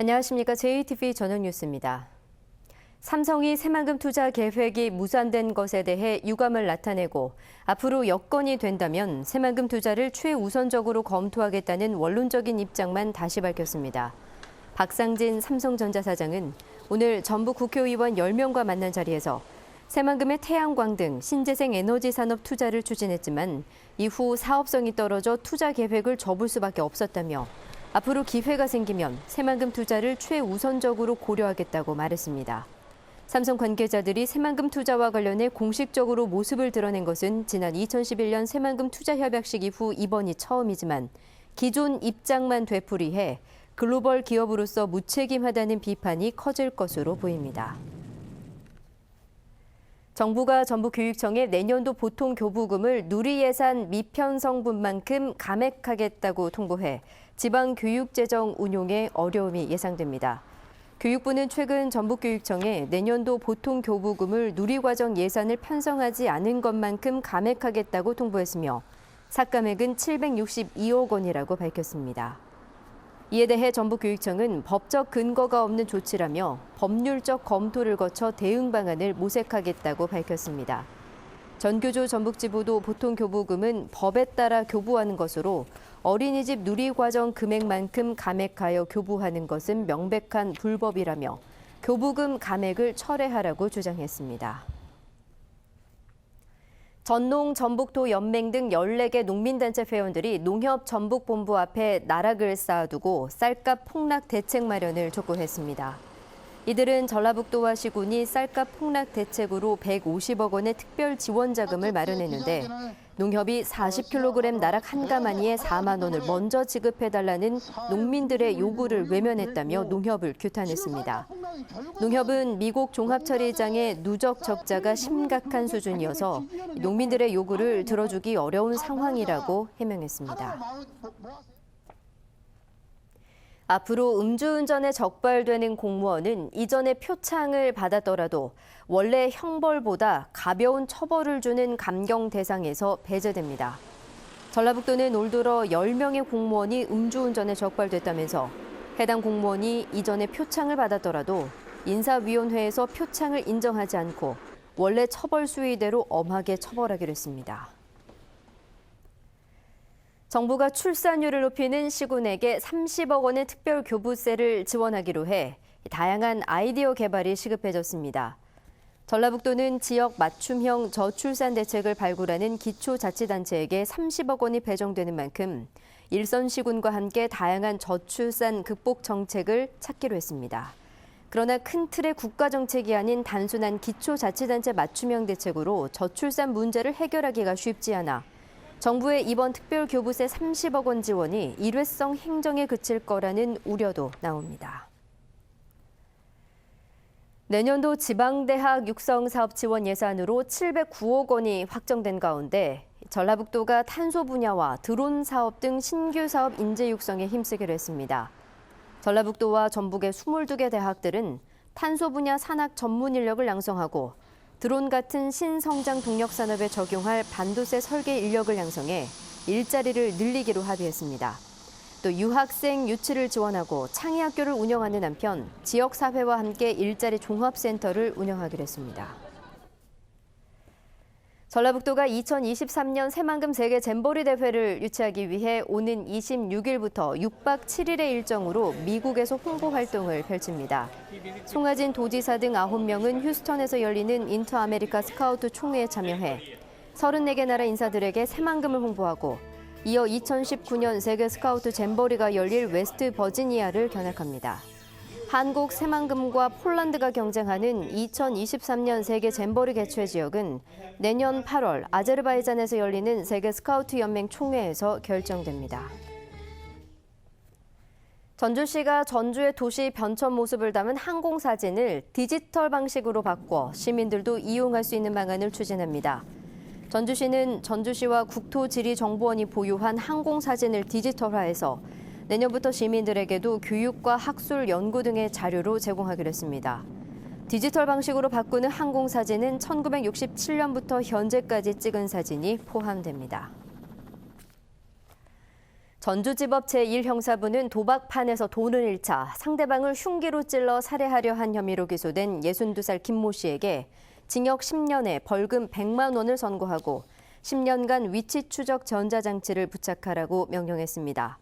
안녕하십니까. JTBC 저녁 뉴스입니다. 삼성이 새만금 투자 계획이 무산된 것에 대해 유감을 나타내고 앞으로 여건이 된다면 새만금 투자를 최우선적으로 검토하겠다는 원론적인 입장만 다시 밝혔습니다. 박상진 삼성전자 사장은 오늘 전북 국회의원 10명과 만난 자리에서 새만금의 태양광 등 신재생 에너지 산업 투자를 추진했지만 이후 사업성이 떨어져 투자 계획을 접을 수밖에 없었다며 앞으로 기회가 생기면 새만금 투자를 최우선적으로 고려하겠다고 말했습니다. 삼성 관계자들이 새만금 투자와 관련해 공식적으로 모습을 드러낸 것은 지난 2011년 새만금 투자협약식 이후 이번이 처음이지만 기존 입장만 되풀이해 글로벌 기업으로서 무책임하다는 비판이 커질 것으로 보입니다. 정부가 전북교육청에 내년도 보통교부금을 누리예산 미편성분만큼 감액하겠다고 통보해 지방교육재정 운용에 어려움이 예상됩니다. 교육부는 최근 전북교육청에 내년도 보통교부금을 누리과정 예산을 편성하지 않은 것만큼 감액하겠다고 통보했으며 삭감액은 762억 원이라고 밝혔습니다. 이에 대해 전북교육청은 법적 근거가 없는 조치라며 법률적 검토를 거쳐 대응 방안을 모색하겠다고 밝혔습니다. 전교조 전북지부도 보통교부금은 법에 따라 교부하는 것으로 어린이집 누리과정 금액만큼 감액하여 교부하는 것은 명백한 불법이라며 교부금 감액을 철회하라고 주장했습니다. 전농 전북도 연맹 등 14개 농민단체 회원들이 농협 전북본부 앞에 나락을 쌓아두고 쌀값 폭락 대책 마련을 촉구했습니다. 이들은 전라북도와 시군이 쌀값 폭락 대책으로 150억 원의 특별 지원 자금을 마련했는데 농협이 40kg 나락 한 가마니에 4만 원을 먼저 지급해달라는 농민들의 요구를 외면했다며 농협을 규탄했습니다. 농협은 미국 종합처리장의 누적 적자가 심각한 수준이어서 농민들의 요구를 들어주기 어려운 상황이라고 해명했습니다. 앞으로 음주운전에 적발되는 공무원은 이전에 표창을 받았더라도 원래 형벌보다 가벼운 처벌을 주는 감경 대상에서 배제됩니다. 전라북도는 올 들어 10명의 공무원이 음주운전에 적발됐다면서 해당 공무원이 이전에 표창을 받았더라도 인사위원회에서 표창을 인정하지 않고 원래 처벌 수위대로 엄하게 처벌하기로 했습니다. 정부가 출산율을 높이는 시군에게 30억 원의 특별 교부세를 지원하기로 해 다양한 아이디어 개발이 시급해졌습니다. 전라북도는 지역 맞춤형 저출산 대책을 발굴하는 기초자치단체에게 30억 원이 배정되는 만큼 일선 시군과 함께 다양한 저출산 극복 정책을 찾기로 했습니다. 그러나 큰 틀의 국가 정책이 아닌 단순한 기초자치단체 맞춤형 대책으로 저출산 문제를 해결하기가 쉽지 않아 정부의 이번 특별교부세 30억 원 지원이 일회성 행정에 그칠 거라는 우려도 나옵니다. 내년도 지방대학 육성사업 지원 예산으로 709억 원이 확정된 가운데 전라북도가 탄소 분야와 드론 사업 등 신규 사업 인재 육성에 힘쓰기로 했습니다. 전라북도와 전북의 22개 대학들은 탄소 분야 산학 전문 인력을 양성하고 드론 같은 신성장 동력 산업에 적용할 반도체 설계 인력을 양성해 일자리를 늘리기로 합의했습니다. 또 유학생 유치를 지원하고 창의학교를 운영하는 한편 지역사회와 함께 일자리 종합센터를 운영하기로 했습니다. 전라북도가 2023년 새만금 세계 잼버리 대회를 유치하기 위해 오는 26일부터 6박 7일의 일정으로 미국에서 홍보 활동을 펼칩니다. 송하진 도지사 등 9명은 휴스턴에서 열리는 인터아메리카 스카우트 총회에 참여해 34개 나라 인사들에게 새만금을 홍보하고 이어 2019년 세계 스카우트 잼버리가 열릴 웨스트 버지니아를 견학합니다. 한국 새만금과 폴란드가 경쟁하는 2023년 세계 잼버리 개최 지역은 내년 8월 아제르바이잔에서 열리는 세계 스카우트 연맹 총회에서 결정됩니다. 전주시가 전주의 도시 변천 모습을 담은 항공사진을 디지털 방식으로 바꿔 시민들도 이용할 수 있는 방안을 추진합니다. 전주시는 전주시와 국토지리정보원이 보유한 항공사진을 디지털화해서 내년부터 시민들에게도 교육과 학술 연구 등의 자료로 제공하기로 했습니다. 디지털 방식으로 바꾸는 항공사진은 1967년부터 현재까지 찍은 사진이 포함됩니다. 전주지법 제1형사부는 도박판에서 돈을 잃자 상대방을 흉기로 찔러 살해하려 한 혐의로 기소된 62살 김모 씨에게 징역 10년에 벌금 100만 원을 선고하고 10년간 위치 추적 전자장치를 부착하라고 명령했습니다.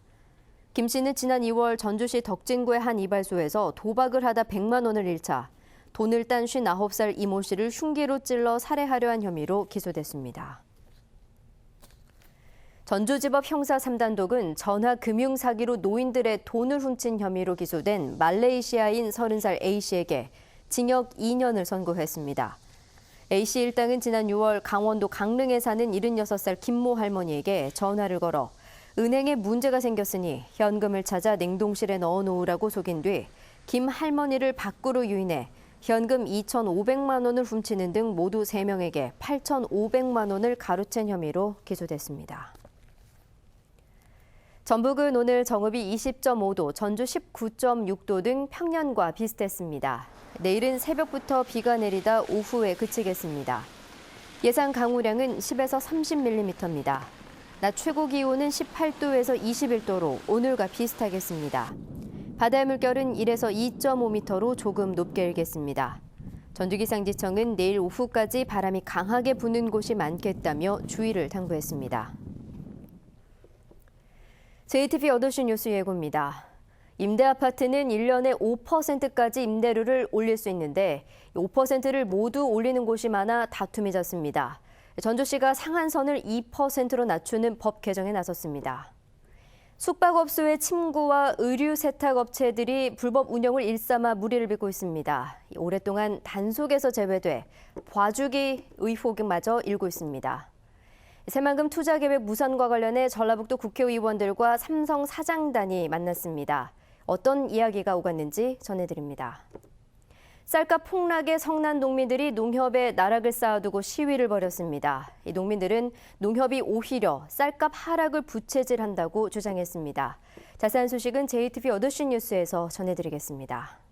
김 씨는 지난 2월 전주시 덕진구의 한 이발소에서 도박을 하다 100만 원을 잃자 돈을 딴 59살 이모 씨를 흉기로 찔러 살해하려 한 혐의로 기소됐습니다. 전주지법 형사 3단독은 전화 금융 사기로 노인들의 돈을 훔친 혐의로 기소된 말레이시아인 30살 A씨에게 징역 2년을 선고했습니다. A씨 일당은 지난 6월 강원도 강릉에 사는 76살 김모 할머니에게 전화를 걸어 은행에 문제가 생겼으니 현금을 찾아 냉동실에 넣어놓으라고 속인 뒤 김 할머니를 밖으로 유인해 현금 2,500만 원을 훔치는 등 모두 3명에게 8,500만 원을 가로챈 혐의로 기소됐습니다. 전북은 오늘 정읍이 20.5도, 전주 19.6도 등 평년과 비슷했습니다. 내일은 새벽부터 비가 내리다 오후에 그치겠습니다. 예상 강우량은 10에서 30mm입니다. 낮 최고 기온은 18도에서 21도로 오늘과 비슷하겠습니다. 바다의 물결은 1에서 2.5m로 조금 높게 일겠습니다. 전주기상지청은 내일 오후까지 바람이 강하게 부는 곳이 많겠다며 주의를 당부했습니다. JTB 8시 뉴스 예고입니다. 임대아파트는 1년에 5%까지 임대료를 올릴 수 있는데 5%를 모두 올리는 곳이 많아 다툼이 잦습니다. 전주시가 상한선을 2%로 낮추는 법 개정에 나섰습니다. 숙박업소의 침구와 의류 세탁업체들이 불법 운영을 일삼아 무리를 빚고 있습니다. 오랫동안 단속에서 제외돼 봐주기 의혹마저 일고 있습니다. 새만금 투자계획 무산과 관련해 전라북도 국회의원들과 삼성 사장단이 만났습니다. 어떤 이야기가 오갔는지 전해드립니다. 쌀값 폭락에 성난 농민들이 농협에 나락을 쌓아두고 시위를 벌였습니다. 이 농민들은 농협이 오히려 쌀값 하락을 부채질한다고 주장했습니다. 자세한 소식은 JTB 8시 뉴스에서 전해드리겠습니다.